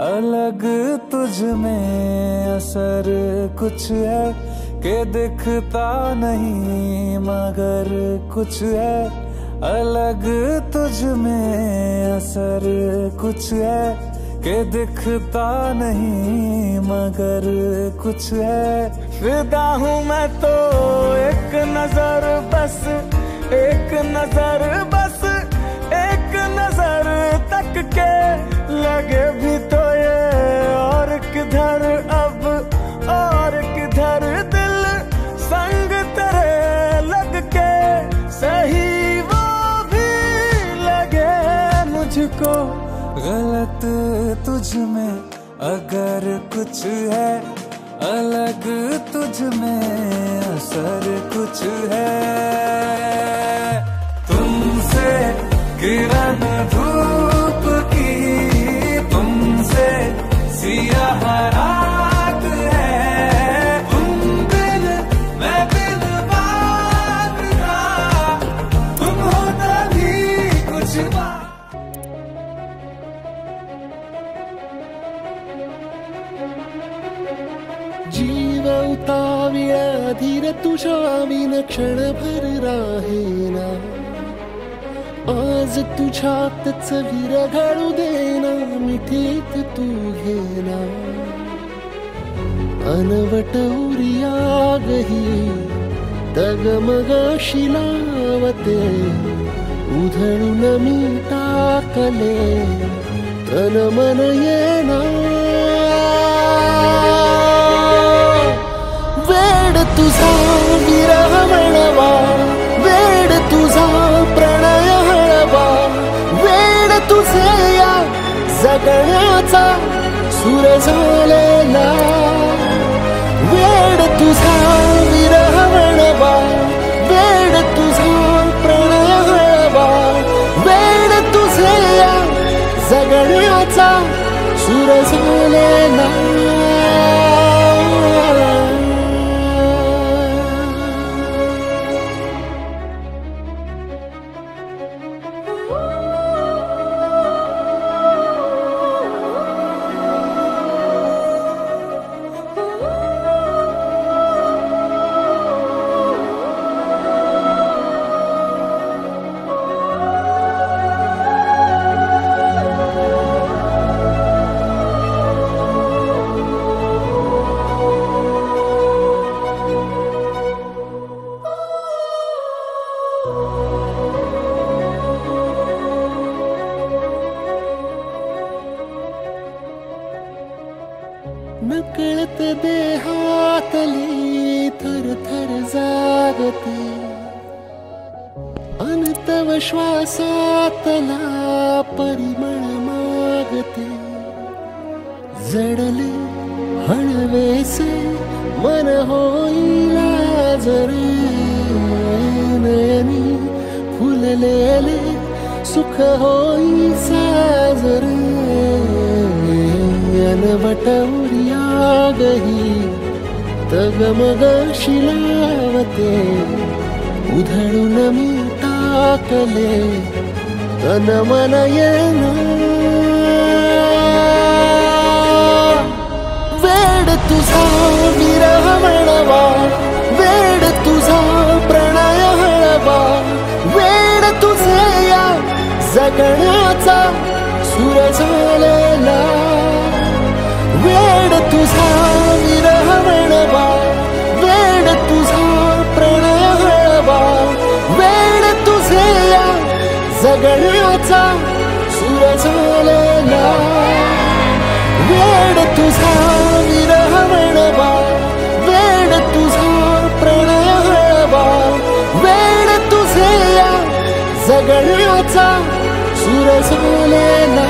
अलग तुझ में असर कुछ है कि दिखता नहीं मगर कुछ है। अलग तुझ में असर कुछ है कि दिखता नहीं मगर कुछ है। फिदा हूँ मैं तो एक नजर बस, एक नजर बस, एक नजर तक के लगे भी तो ये और किधर अब और किधर दिल संग तेरे लग के सही वो भी लगे मुझको। गलत तुझ में अगर कुछ है, अलग तुझ में असर कुछ है। तुमसे किरण धूप की, तुमसे सियाह रात है। तुम बिन मैं बिन बात का, तुम हो तभी कुछ बात। जीवताविळा धीर तुझ्या विन क्षणभर राहेना। आज तुझ्यातच विरघळू देना, मिठीत तू घेना। अनवट उरियागही डगमगाशी लावते, उधळून मी टाकले तन मन येना। वेड तुझा विरह म्हणवा, वेड तुझा प्रणय हळवा। वेड तुझे या जगण्याचा सूर झालेला। वेड तुझा विरह म्हणवा, वेड तुझा प्रणय हळवा। वेड तुझे या जगण्याचा सूर झालेला। नकळत देहातली थरथर जागते, अनतव श्वासातला परिमळ मागते। जडले हळवेसे मन होईला जरे, नयनी फुललेले सुख होई साजरे। अनवट उरियागही डगमगाशी लावते, उधळून मी टाकले तन मन येना। वेड तुझा विरह म्हणवा, वेड तुझा प्रणय हळवा। वेड तुझे या जगण्याचा सूर झालेला। वेड तुझा विरह म्हणवा, वेड तुझा प्रणय हळवा। वेड तुझे या जगण्याचा सूर झालेला। वेड तुझा विरह म्हणवा, वेड तुझा प्रणय हळवा। वेड तुझे या जगण्याचा सूर झालेला।